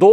2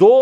2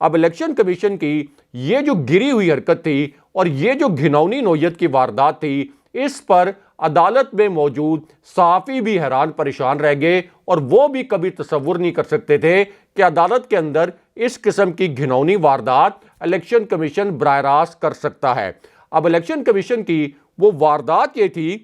اب election commission کی یہ جو گری ہوئی حرکت تھی اور یہ جو گھناؤنی نوعیت کی واردات تھی، اس پر عدالت میں موجود صحافی بھی حیران پریشان رہ گئے، اور وہ بھی کبھی تصور نہیں کر سکتے تھے کہ عدالت کے اندر اس قسم کی گھناؤنی واردات الیکشن کمیشن براہ راست کر سکتا ہے۔ اب الیکشن کمیشن کی وہ واردات یہ تھی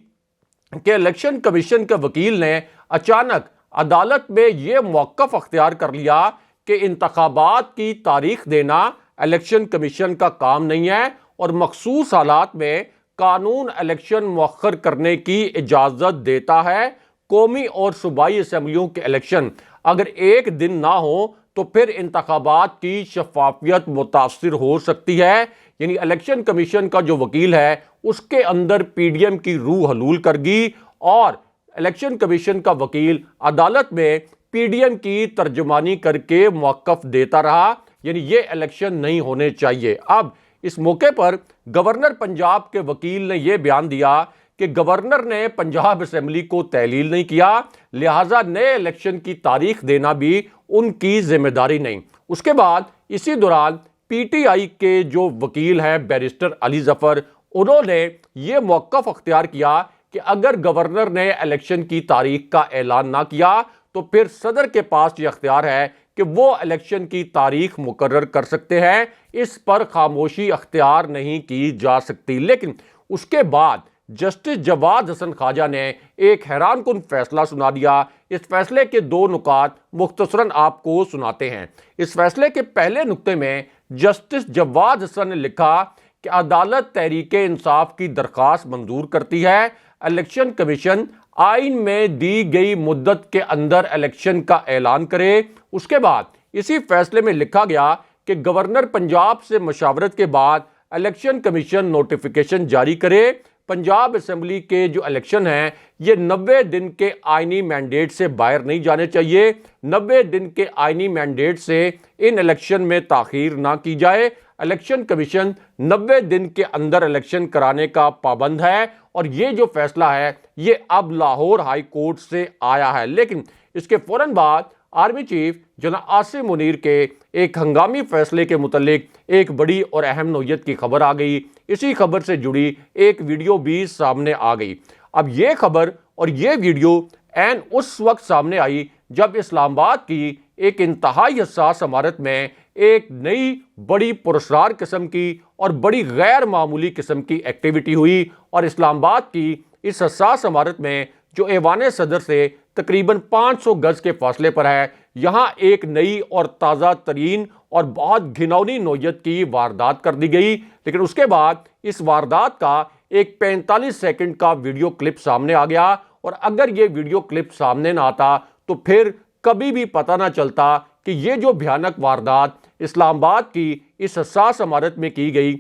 کہ الیکشن کمیشن کے وکیل نے اچانک عدالت میں یہ موقف اختیار کر لیا کہ انتخابات کی تاریخ دینا الیکشن کمیشن کا کام نہیں ہے، اور مخصوص حالات میں قانون الیکشن مؤخر کرنے کی اجازت دیتا ہے۔ قومی اور صوبائی اسمبلیوں کے الیکشن اگر ایک دن نہ ہو تو پھر انتخابات کی شفافیت متاثر ہو سکتی ہے۔ یعنی الیکشن کمیشن کا جو وکیل ہے اس کے اندر پی ڈی ایم کی روح حلول کر گئی، اور الیکشن کمیشن کا وکیل عدالت میں پی ڈی ایم کی ترجمانی کر کے موقف دیتا رہا، یعنی یہ الیکشن نہیں ہونے چاہیے۔ اب اس موقع پر گورنر پنجاب کے وکیل نے یہ بیان دیا کہ گورنر نے پنجاب اسمبلی کو تحلیل نہیں کیا، لہٰذا نئے الیکشن کی تاریخ دینا بھی ان کی ذمہ داری نہیں۔ اس کے بعد اسی دوران پی ٹی آئی کے جو وکیل ہیں بیرسٹر علی ظفر، انہوں نے یہ موقف اختیار کیا کہ اگر گورنر نے الیکشن کی تاریخ کا اعلان نہ کیا تو پھر صدر کے پاس یہ اختیار ہے کہ وہ الیکشن کی تاریخ مقرر کر سکتے ہیں، اس پر خاموشی اختیار نہیں کی جا سکتی۔ لیکن اس کے بعد جسٹس جواد حسن خواجہ نے ایک حیران کن فیصلہ سنا دیا۔ اس فیصلے کے دو نکات مختصراً آپ کو سناتے ہیں۔ اس فیصلے کے پہلے نقطے میں جسٹس جواد حسن نے لکھا کہ عدالت تحریک انصاف کی درخواست منظور کرتی ہے، الیکشن کمیشن آئین میں دی گئی مدت کے اندر الیکشن کا اعلان کرے۔ اس کے بعد اسی فیصلے میں لکھا گیا کہ گورنر پنجاب سے مشاورت کے بعد الیکشن کمیشن نوٹیفیکیشن جاری کرے۔ پنجاب اسمبلی کے جو الیکشن ہیں یہ 90 دن کے آئینی مینڈیٹ سے باہر نہیں جانے چاہیے، 90 دن کے آئینی مینڈیٹ سے ان الیکشن میں تاخیر نہ کی جائے۔ الیکشن کمیشن 90 دن کے اندر الیکشن کرانے کا پابند ہے، اور یہ جو فیصلہ ہے یہ اب لاہور ہائی کورٹ سے آیا ہے۔ لیکن اس کے فوراً بعد آرمی چیف جناب عاصم منیر کے ایک ہنگامی فیصلے کے متعلق ایک بڑی اور اہم نوعیت کی خبر آ گئی۔ اسی خبر سے جڑی ایک ویڈیو بھی سامنے آ گئی۔ اب یہ خبر اور یہ ویڈیو عین اس وقت سامنے آئی جب اسلام آباد کی ایک انتہائی حساس عمارت میں ایک نئی بڑی پراسرار قسم کی اور بڑی غیر معمولی قسم کی ایکٹیویٹی ہوئی، اور اسلام آباد کی اس حساس عمارت میں جو ایوان صدر سے تقریباً 500 گز کے فاصلے پر ہے، یہاں ایک نئی اور تازہ ترین اور بہت گھناؤنی نوعیت کی واردات کر دی گئی۔ لیکن اس کے بعد اس واردات کا ایک 45 سیکنڈ کا ویڈیو کلپ سامنے آ گیا، اور اگر یہ ویڈیو کلپ سامنے نہ آتا تو پھر کبھی بھی پتہ نہ چلتا کہ یہ جو بھیانک واردات اسلام آباد کی اس حساس عمارت میں کی گئی،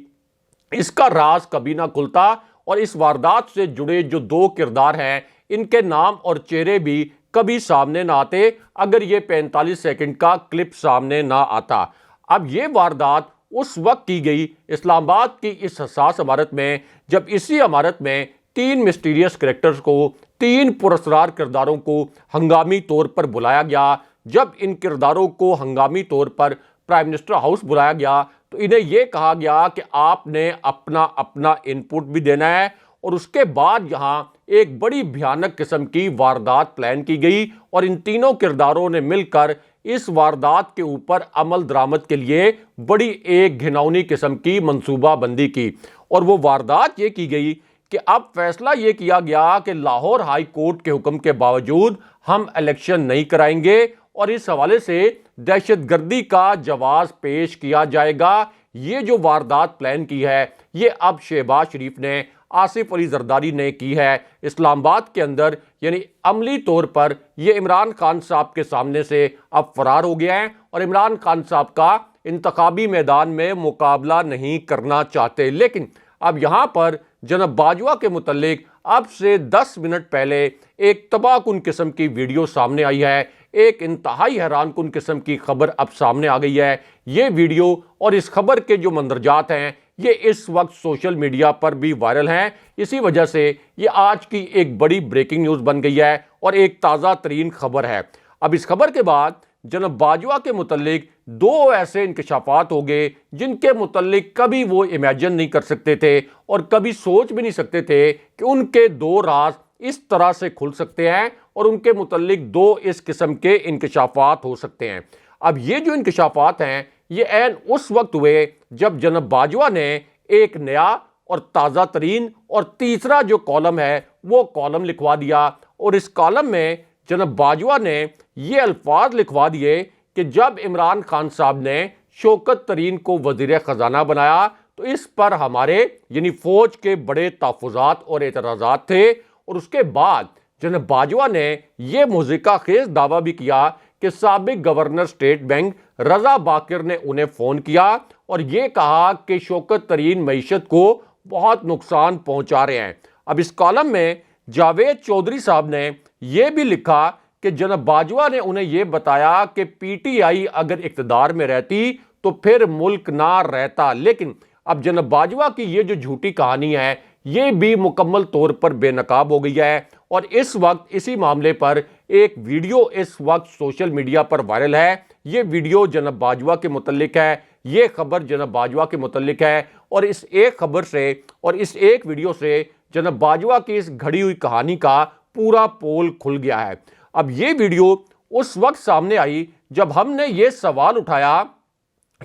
اس کا راز کبھی نہ کھلتا، اور اس واردات سے جڑے جو دو کردار ہیں ان کے نام اور چہرے بھی کبھی سامنے نہ آتے اگر یہ 45 سیکنڈ کا کلپ سامنے نہ آتا۔ اب یہ واردات اس وقت کی گئی اسلام آباد کی اس حساس عمارت میں جب اسی عمارت میں 3 مسٹیریس کریکٹرز کو، 3 پراسرار کرداروں کو ہنگامی طور پر بلایا گیا۔ جب ان کرداروں کو ہنگامی طور پر پرائم منسٹر ہاؤس بلایا گیا تو انہیں یہ کہا گیا کہ آپ نے اپنا انپٹ بھی دینا ہے، اور اس کے بعد یہاں ایک بڑی بھیانک قسم کی واردات پلان کی گئی، اور ان تینوں کرداروں نے مل کر اس واردات کے اوپر عمل درآمد کے لیے بڑی ایک گھناؤنی قسم کی منصوبہ بندی کی۔ اور وہ واردات یہ کی گئی کہ اب فیصلہ یہ کیا گیا کہ لاہور ہائی کورٹ کے حکم کے باوجود ہم الیکشن نہیں کرائیں گے، اور اس حوالے سے دہشت گردی کا جواز پیش کیا جائے گا۔ یہ جو واردات پلان کی ہے یہ اب شہباز شریف نے، آصف علی زرداری نے کی ہے اسلام آباد کے اندر، یعنی عملی طور پر یہ عمران خان صاحب کے سامنے سے اب فرار ہو گیا ہے، اور عمران خان صاحب کا انتخابی میدان میں مقابلہ نہیں کرنا چاہتے۔ لیکن اب یہاں پر جناب باجوہ کے متعلق اب سے 10 منٹ پہلے ایک تباہ کن قسم کی ویڈیو سامنے آئی ہے، ایک انتہائی حیران کن قسم کی خبر اب سامنے آ گئی ہے۔ یہ ویڈیو اور اس خبر کے جو مندرجات ہیں یہ اس وقت سوشل میڈیا پر بھی وائرل ہیں، اسی وجہ سے یہ آج کی ایک بڑی بریکنگ نیوز بن گئی ہے اور ایک تازہ ترین خبر ہے۔ اب اس خبر کے بعد جناب باجوہ کے متعلق دو ایسے انکشافات ہو گئے جن کے متعلق کبھی وہ امیجن نہیں کر سکتے تھے اور کبھی سوچ بھی نہیں سکتے تھے کہ ان کے دو راز اس طرح سے کھل سکتے ہیں اور ان کے متعلق دو اس قسم کے انکشافات ہو سکتے ہیں۔ اب یہ جو انکشافات ہیں یہ عین اس وقت ہوئے جب جناب باجوہ نے ایک نیا اور تازہ ترین اور تیسرا جو کالم ہے وہ کالم لکھوا دیا، اور اس کالم میں جناب باجوہ نے یہ الفاظ لکھوا دیے کہ جب عمران خان صاحب نے شوکت ترین کو وزیر خزانہ بنایا تو اس پر ہمارے یعنی فوج کے بڑے تحفظات اور اعتراضات تھے، اور اس کے بعد جناب باجوہ نے یہ مضحکہ خیز دعویٰ بھی کیا کہ سابق گورنر اسٹیٹ بینک رضا باقر نے انہیں فون کیا اور یہ کہا کہ شوکت ترین معیشت کو بہت نقصان پہنچا رہے ہیں۔ اب اس کالم میں جاوید چودھری صاحب نے یہ بھی لکھا کہ جناب باجوہ نے انہیں یہ بتایا کہ پی ٹی آئی اگر اقتدار میں رہتی تو پھر ملک نہ رہتا، لیکن اب جناب باجوہ کی یہ جو جھوٹی کہانی ہے یہ بھی مکمل طور پر بے نقاب ہو گئی ہے، اور اس وقت اسی معاملے پر ایک ویڈیو اس وقت سوشل میڈیا پر وائرل ہے۔ یہ ویڈیو جناب باجوہ کے متعلق ہے، یہ خبر جناب باجوہ کے متعلق ہے، اور اس ایک خبر سے اور اس ایک ویڈیو سے جناب باجوہ کی اس گھڑی ہوئی کہانی کا پورا پول کھل گیا ہے۔ اب یہ ویڈیو اس وقت سامنے آئی جب ہم نے یہ سوال اٹھایا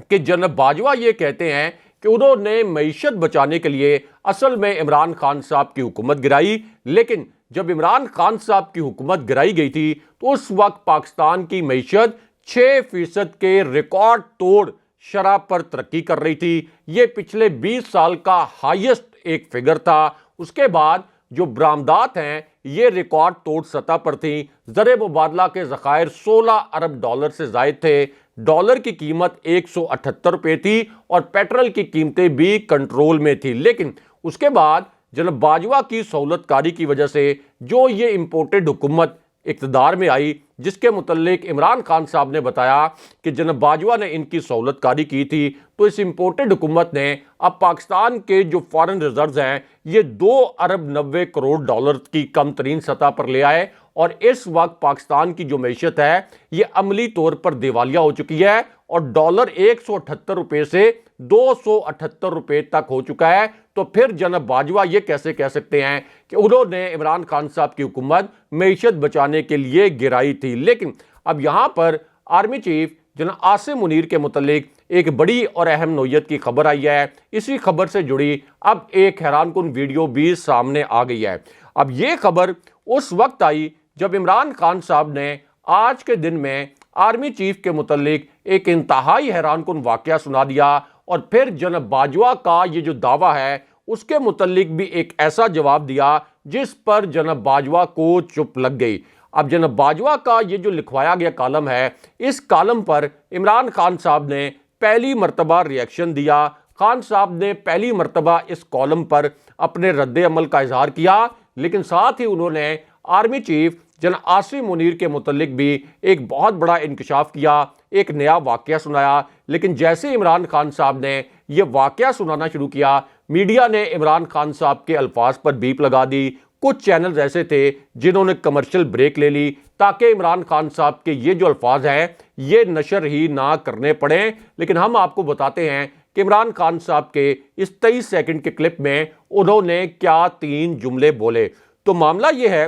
کہ جناب باجوہ یہ کہتے ہیں کہ انہوں نے معیشت بچانے کے لیے اصل میں عمران خان صاحب کی حکومت گرائی، لیکن جب عمران خان صاحب کی حکومت گرائی گئی تھی تو اس وقت پاکستان کی معیشت 6% کے ریکارڈ توڑ شرح پر ترقی کر رہی تھی۔ یہ پچھلے 20 سال کا ہائیسٹ ایک فگر تھا۔ اس کے بعد جو برآمدات ہیں یہ ریکارڈ توڑ سطح پر تھیں۔ زر مبادلہ کے ذخائر 16 ارب ڈالر سے زائد تھے، ڈالر کی قیمت 178 روپے تھی اور پیٹرول کی قیمتیں بھی کنٹرول میں تھی، لیکن اس کے بعد جناب باجوہ کی سہولت کاری کی وجہ سے جو یہ امپورٹڈ حکومت اقتدار میں آئی، جس کے متعلق عمران خان صاحب نے بتایا کہ جناب باجوہ نے ان کی سہولت کاری کی تھی، تو اس امپورٹڈ حکومت نے اب پاکستان کے جو فارن ریزروز ہیں یہ 2 ارب 90 کروڑ ڈالر کی کم ترین سطح پر لے آئے، اور اس وقت پاکستان کی جو معیشت ہے یہ عملی طور پر دیوالیہ ہو چکی ہے اور ڈالر 178 روپے سے 278 روپے تک ہو چکا ہے۔ تو پھر جناب باجوہ یہ کیسے کہہ سکتے ہیں کہ انہوں نے عمران خان صاحب کی حکومت معیشت بچانے کے لیے گرائی تھی؟ لیکن اب یہاں پر آرمی چیف جناب عاصم منیر کے متعلق ایک بڑی اور اہم نوعیت کی خبر آئی ہے۔ اسی خبر سے جڑی اب ایک حیران کن ویڈیو بھی سامنے آ گئی ہے۔ اب یہ خبر اس وقت آئی جب عمران خان صاحب نے آج کے دن میں آرمی چیف کے متعلق ایک انتہائی حیران کن واقعہ سنا دیا، اور پھر جناب باجوہ کا یہ جو دعویٰ ہے اس کے متعلق بھی ایک ایسا جواب دیا جس پر جناب باجوہ کو چپ لگ گئی۔ اب جناب باجوہ کا یہ جو لکھوایا گیا کالم ہے، اس کالم پر عمران خان صاحب نے پہلی مرتبہ ریئیکشن دیا۔ خان صاحب نے پہلی مرتبہ اس کالم پر اپنے رد عمل کا اظہار کیا، لیکن ساتھ ہی انہوں نے آرمی چیف جناب عاصم منیر کے متعلق بھی ایک بہت بڑا انکشاف کیا، ایک نیا واقعہ سنایا۔ لیکن جیسے عمران خان صاحب نے یہ واقعہ سنانا شروع کیا، میڈیا نے عمران خان صاحب کے الفاظ پر بیپ لگا دی۔ کچھ چینلز ایسے تھے جنہوں نے کمرشل بریک لے لی تاکہ عمران خان صاحب کے یہ جو الفاظ ہیں یہ نشر ہی نہ کرنے پڑیں، لیکن ہم آپ کو بتاتے ہیں کہ عمران خان صاحب کے اس 23 سیکنڈ کے کلپ میں انہوں نے کیا 3 جملے بولے۔ تو معاملہ یہ ہے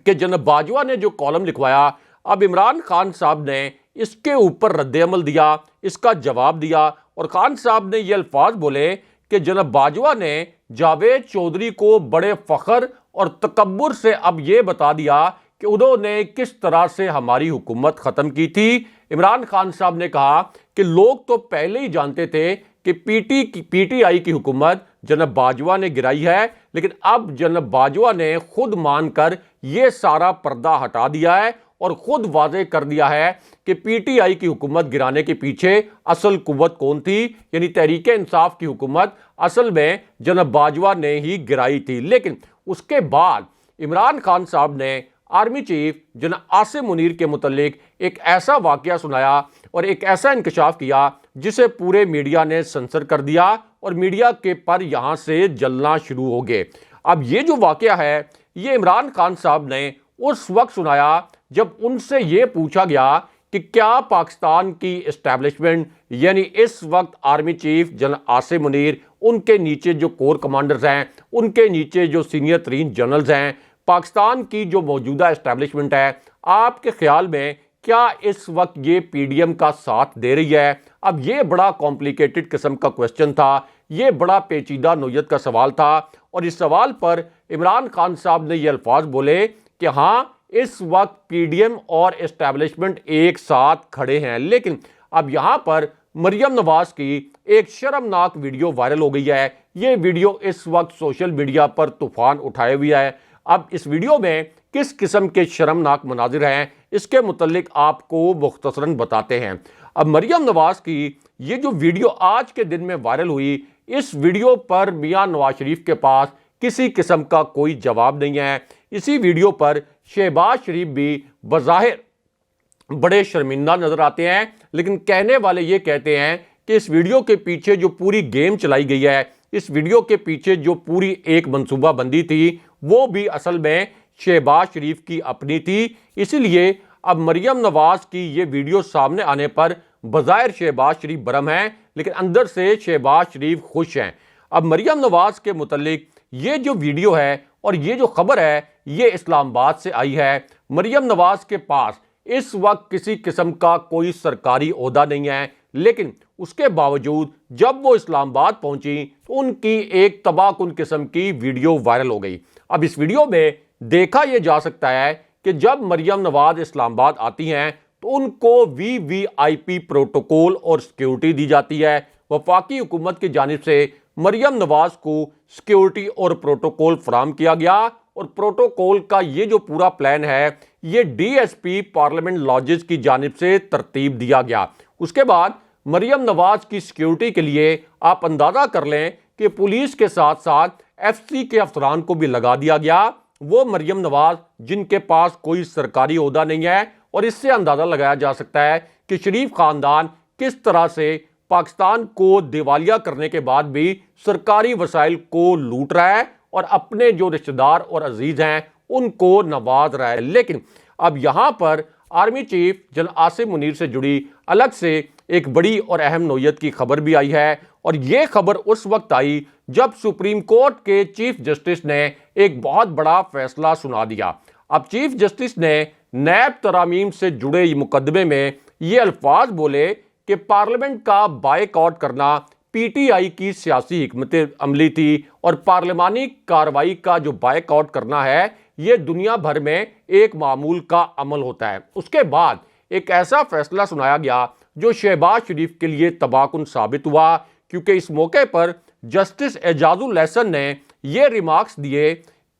کہ جناب باجوہ نے جو کالم لکھوایا، اب عمران خان صاحب نے اس کے اوپر رد عمل دیا، اس کا جواب دیا، اور خان صاحب نے یہ الفاظ بولے کہ جناب باجوہ نے جاوید چودھری کو بڑے فخر اور تکبر سے اب یہ بتا دیا کہ انہوں نے کس طرح سے ہماری حکومت ختم کی تھی۔ عمران خان صاحب نے کہا کہ لوگ تو پہلے ہی جانتے تھے کہ پی ٹی آئی کی حکومت جناب باجوہ نے گرائی ہے، لیکن اب جناب باجوہ نے خود مان کر یہ سارا پردہ ہٹا دیا ہے اور خود واضح کر دیا ہے کہ پی ٹی آئی کی حکومت گرانے کے پیچھے اصل قوت کون تھی، یعنی تحریک انصاف کی حکومت اصل میں جناب باجوہ نے ہی گرائی تھی۔ لیکن اس کے بعد عمران خان صاحب نے آرمی چیف جناب عاصم منیر کے متعلق ایک ایسا واقعہ سنایا اور ایک ایسا انکشاف کیا جسے پورے میڈیا نے سنسر کر دیا اور میڈیا کے پر یہاں سے جلنا شروع ہو گئے۔ اب یہ جو واقعہ ہے یہ عمران خان صاحب نے اس وقت سنایا جب ان سے یہ پوچھا گیا کہ کیا پاکستان کی اسٹیبلشمنٹ یعنی اس وقت army chief general Asim Munir, ان کے نیچے جو کور کمانڈرز ہیں، ان کے نیچے جو سینئر ترین جنرلز ہیں، پاکستان کی جو موجودہ اسٹیبلشمنٹ ہے، آپ کے خیال میں کیا اس وقت یہ پی ڈی ایم کا ساتھ دے رہی ہے؟ اب یہ بڑا کمپلیکیٹڈ قسم کا کوسچن تھا، یہ بڑا پیچیدہ نوعیت کا سوال تھا، اور اس سوال پر عمران خان صاحب نے یہ الفاظ بولے کہ ہاں اس وقت پی ڈی ایم اور اسٹیبلشمنٹ ایک ساتھ کھڑے ہیں۔ لیکن اب یہاں پر مریم نواز کی ایک شرمناک ویڈیو وائرل ہو گئی ہے۔ یہ ویڈیو اس وقت سوشل میڈیا پر طوفان اٹھائے ہوئی ہے۔ اب اس ویڈیو میں کس قسم کے شرمناک مناظر ہیں، اس کے متعلق آپ کو مختصراً بتاتے ہیں۔ اب مریم نواز کی یہ جو ویڈیو آج کے دن میں وائرل ہوئی، اس ویڈیو پر میاں نواز شریف کے پاس کسی قسم کا کوئی جواب نہیں ہے۔ اسی ویڈیو پر شہباز شریف بھی بظاہر بڑے شرمندہ نظر آتے ہیں، لیکن کہنے والے یہ کہتے ہیں کہ اس ویڈیو کے پیچھے جو پوری گیم چلائی گئی ہے، اس ویڈیو کے پیچھے جو پوری ایک منصوبہ بندی تھی، وہ بھی اصل میں شہباز شریف کی اپنی تھی۔ اسی لیے اب مریم نواز کی یہ ویڈیو سامنے آنے پر بظاہر شہباز شریف برہم ہیں، لیکن اندر سے شہباز شریف خوش ہیں۔ اب مریم نواز کے متعلق یہ جو ویڈیو ہے اور یہ جو خبر ہے، یہ اسلام آباد سے آئی ہے۔ مریم نواز کے پاس اس وقت کسی قسم کا کوئی سرکاری عہدہ نہیں ہے، لیکن اس کے باوجود جب وہ اسلام آباد پہنچی تو ان کی ایک تباہ کن قسم کی ویڈیو وائرل ہو گئی۔ اب اس ویڈیو میں دیکھا یہ جا سکتا ہے کہ جب مریم نواز اسلام آباد آتی ہیں تو ان کو وی وی آئی پی پروٹوکول اور سیکیورٹی دی جاتی ہے۔ وفاقی حکومت کی جانب سے مریم نواز کو سیکیورٹی اور پروٹوکول فراہم کیا گیا، اور پروٹوکول کا یہ جو پورا پلان ہے، یہ D S P parliament lodges کی جانب سے ترتیب دیا گیا۔ اس کے بعد مریم نواز کی سیکیورٹی کے لیے آپ اندازہ کر لیں کہ پولیس کے ساتھ ساتھ ایف سی کے افسران کو بھی لگا دیا گیا۔ وہ مریم نواز جن کے پاس کوئی سرکاری عہدہ نہیں ہے، اور اس سے اندازہ لگایا جا سکتا ہے کہ شریف خاندان کس طرح سے پاکستان کو دیوالیہ کرنے کے بعد بھی سرکاری وسائل کو لوٹ رہا ہے اور اپنے جو رشتہ دار اور عزیز ہیں ان کو نواز رہا ہے۔ لیکن اب یہاں پر army chief general Asim Munir سے جڑی الگ سے ایک بڑی اور اہم نوعیت کی خبر بھی آئی ہے، اور یہ خبر اس وقت آئی جب سپریم کورٹ کے چیف جسٹس نے ایک بہت بڑا فیصلہ سنا دیا۔ اب چیف جسٹس نے نیب ترامیم سے جڑے مقدمے میں یہ الفاظ بولے کہ پارلیمنٹ کا بائیک آؤٹ کرنا پی ٹی آئی کی سیاسی حکمت عملی تھی، اور پارلیمانی کارروائی کا جو بائیک آؤٹ کرنا ہے یہ دنیا بھر میں ایک معمول کا عمل ہوتا ہے۔ اس کے بعد ایک ایسا فیصلہ سنایا گیا جو شہباز شریف کے لیے تباہ کن ثابت ہوا، کیونکہ اس موقع پر جسٹس اعجاز الحسن نے یہ ریمارکس دیے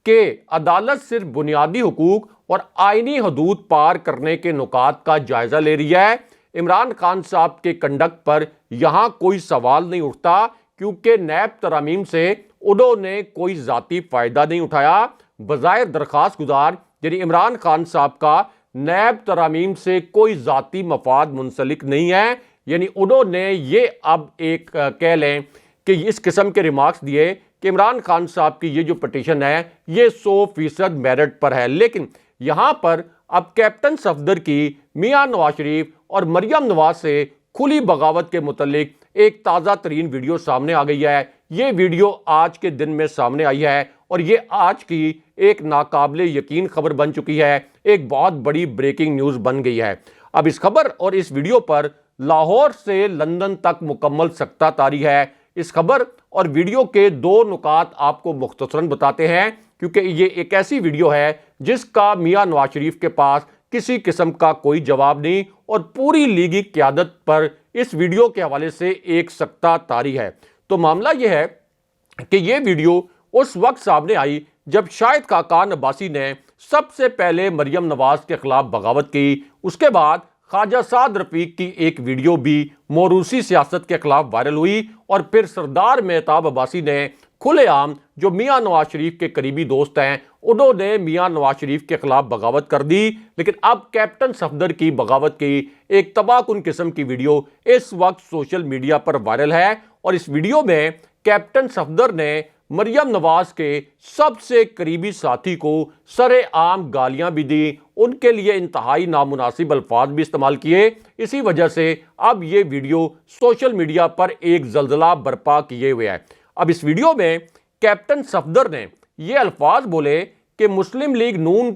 کہ عدالت صرف بنیادی حقوق اور آئینی حدود پار کرنے کے نکات کا جائزہ لے رہی ہے۔ عمران خان صاحب کے کنڈکٹ پر یہاں کوئی سوال نہیں اٹھتا، کیونکہ نیب ترامیم سے انہوں نے کوئی ذاتی فائدہ نہیں اٹھایا۔ بظاہر درخواست گزار یعنی عمران خان صاحب کا نیب ترامیم سے کوئی ذاتی مفاد منسلک نہیں ہے، یعنی انہوں نے یہ اب ایک کہہ لیں کہ اس قسم کے ریمارکس دیے کہ عمران خان صاحب کی یہ جو پٹیشن ہے یہ 100% میرٹ پر ہے۔ لیکن یہاں پر اب کیپٹن صفدر کی میاں نواز شریف اور مریم نواز سے کھلی بغاوت کے متعلق ایک تازہ ترین ویڈیو سامنے آ گئی ہے۔ یہ ویڈیو آج کے دن میں سامنے آئی ہے، اور یہ آج کی ایک ناقابل یقین خبر بن چکی ہے، ایک بہت بڑی بریکنگ نیوز بن گئی ہے۔ اب اس خبر اور اس ویڈیو پر لاہور سے لندن تک مکمل سکتہ طاری ہے۔ اس خبر اور ویڈیو کے دو نکات آپ کو مختصراً بتاتے ہیں، کیونکہ یہ ایک ایسی ویڈیو ہے جس کا میاں نواز شریف کے پاس کسی قسم کا کوئی جواب نہیں، اور پوری لیگی قیادت پر اس ویڈیو کے حوالے سے ایک سکتہ طاری ہے۔ تو معاملہ یہ ہے کہ یہ ویڈیو اس وقت سامنے آئی جب شاہد خاقان عباسی نے سب سے پہلے مریم نواز کے خلاف بغاوت کی۔ اس کے بعد خواجہ سعد رفیق کی ایک ویڈیو بھی موروثی سیاست کے خلاف وائرل ہوئی، اور پھر سردار مہتاب عباسی نے کھلے عام جو میاں نواز شریف کے قریبی دوست ہیں انہوں نے میاں نواز شریف کے خلاف بغاوت کر دی۔ لیکن اب کیپٹن صفدر کی بغاوت کی ایک تباہ کن قسم کی ویڈیو اس وقت سوشل میڈیا پر وائرل ہے، اور اس ویڈیو میں کیپٹن صفدر نے مریم نواز کے سب سے قریبی ساتھی کو سرے عام گالیاں بھی دی، ان کے لیے انتہائی نامناسب الفاظ بھی استعمال کیے۔ اسی وجہ سے اب یہ ویڈیو سوشل میڈیا پر ایک زلزلہ برپا کیے ہوئے ہے۔ اب اس ویڈیو میں کیپٹن صفدر نے یہ الفاظ بولے کہ مسلم لیگ نون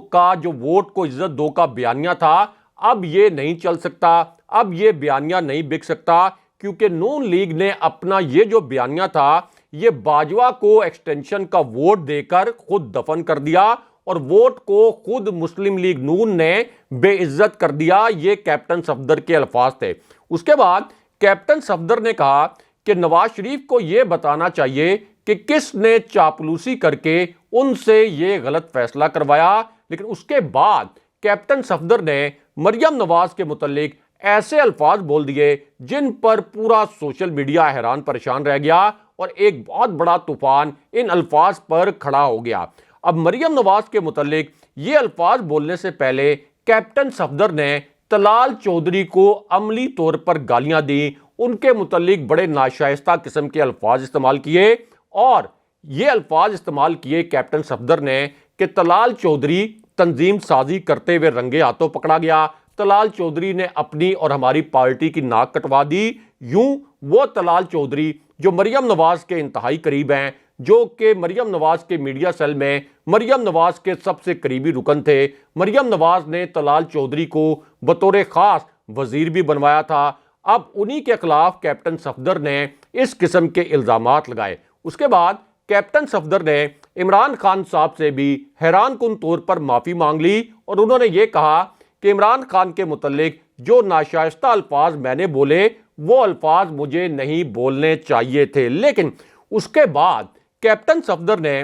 کا جو ووٹ کو عزت دو کا بیانیہ تھا، اب یہ نہیں چل سکتا، اب یہ بیانیہ نہیں بک سکتا، کیونکہ نون لیگ نے اپنا یہ جو بیانیہ تھا یہ باجوہ کو ایکسٹینشن کا ووٹ دے کر خود دفن کر دیا اور ووٹ کو خود مسلم لیگ نون نے بے عزت کر دیا۔ یہ کیپٹن صفدر کے الفاظ تھے۔ اس کے بعد کیپٹن صفدر نے کہا کہ نواز شریف کو یہ بتانا چاہیے کہ کس نے چاپلوسی کر کے ان سے یہ غلط فیصلہ کروایا۔ لیکن اس کے بعد کیپٹن صفدر نے مریم نواز کے متعلق ایسے الفاظ بول دیے جن پر پورا سوشل میڈیا حیران پریشان رہ گیا اور ایک بہت بڑا طوفان ان الفاظ پر کھڑا ہو گیا۔ اب مریم نواز کے متعلق یہ الفاظ بولنے سے پہلے کیپٹن صفدر نے طلال چودھری کو عملی طور پر گالیاں دی، ان کے متعلق بڑے ناشائستہ قسم کے الفاظ استعمال کیے اور یہ الفاظ استعمال کیے کیپٹن صفدر نے کہ طلال چودھری تنظیم سازی کرتے ہوئے رنگے ہاتھوں پکڑا گیا، طلال چودھری نے اپنی اور ہماری پارٹی کی ناک کٹوا دی۔ یوں وہ طلال چودھری جو مریم نواز کے انتہائی قریب ہیں، جو کہ مریم نواز کے میڈیا سیل میں مریم نواز کے سب سے قریبی رکن تھے، مریم نواز نے طلال چودھری کو بطور خاص وزیر بھی بنوایا تھا، اب انہی کے خلاف کیپٹن صفدر نے اس قسم کے الزامات لگائے۔ اس کے بعد کیپٹن صفدر نے عمران خان صاحب سے بھی حیران کن طور پر معافی مانگ لی اور انہوں نے یہ کہا کہ عمران خان کے متعلق جو ناشائستہ الفاظ میں نے بولے وہ الفاظ مجھے نہیں بولنے چاہیے تھے۔ لیکن اس کے بعد کیپٹن صفدر نے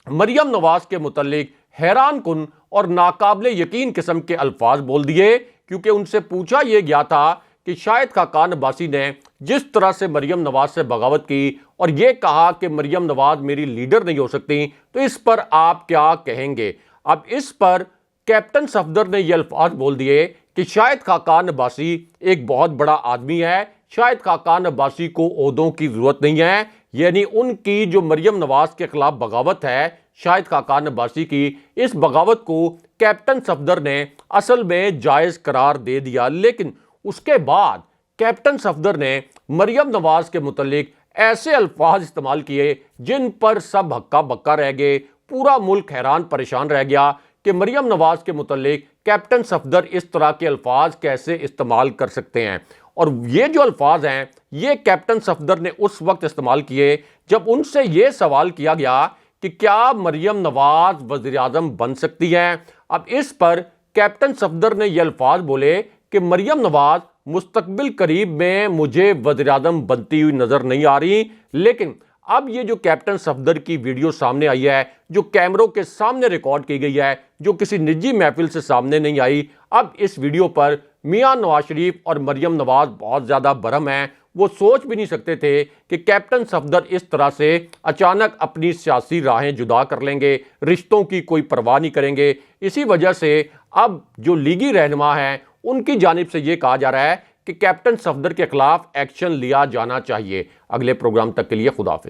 مریم نواز کے متعلق حیران کن اور ناقابل یقین قسم کے الفاظ بول دیے، کیونکہ ان سے پوچھا یہ گیا تھا کہ شاہد خاقان عباسی نے جس طرح سے مریم نواز سے بغاوت کی اور یہ کہا کہ مریم نواز میری لیڈر نہیں ہو سکتی، تو اس پر آپ کیا کہیں گے؟ اب اس پر کیپٹن صفدر نے یہ الفاظ بول دیے کہ شاہد خاقان عباسی ایک بہت بڑا آدمی ہے، شاہد خاقان عباسی کو عہدوں کی ضرورت نہیں ہے، یعنی ان کی جو مریم نواز کے خلاف بغاوت ہے شاہد خاقان عباسی کی، اس بغاوت کو کیپٹن صفدر نے اصل میں جائز قرار دے دیا۔ لیکن اس کے بعد کیپٹن صفدر نے مریم نواز کے متعلق ایسے الفاظ استعمال کیے جن پر سب ہکا بکا رہ گئے، پورا ملک حیران پریشان رہ گیا کہ مریم نواز کے متعلق کیپٹن صفدر اس طرح کے الفاظ کیسے استعمال کر سکتے ہیں۔ اور یہ جو الفاظ ہیں یہ کیپٹن صفدر نے اس وقت استعمال کیے جب ان سے یہ سوال کیا گیا کہ کیا مریم نواز وزیر اعظم بن سکتی ہیں۔ اب اس پر کیپٹن صفدر نے یہ الفاظ بولے کہ مریم نواز مستقبل قریب میں مجھے وزیر اعظم بنتی ہوئی نظر نہیں آ رہی۔ لیکن اب یہ جو کیپٹن صفدر کی ویڈیو سامنے آئی ہے، جو کیمروں کے سامنے ریکارڈ کی گئی ہے، جو کسی نجی محفل سے سامنے نہیں آئی، اب اس ویڈیو پر میاں نواز شریف اور مریم نواز بہت زیادہ برہم ہیں۔ وہ سوچ بھی نہیں سکتے تھے کہ کیپٹن صفدر اس طرح سے اچانک اپنی سیاسی راہیں جدا کر لیں گے، رشتوں کی کوئی پرواہ نہیں کریں گے۔ اسی وجہ سے اب جو لیگی رہنما ہیں ان کی جانب سے یہ کہا جا رہا ہے کہ کیپٹن صفدر کے خلاف ایکشن لیا جانا چاہیے۔ اگلے پروگرام تک کے لیے خدا حافظ۔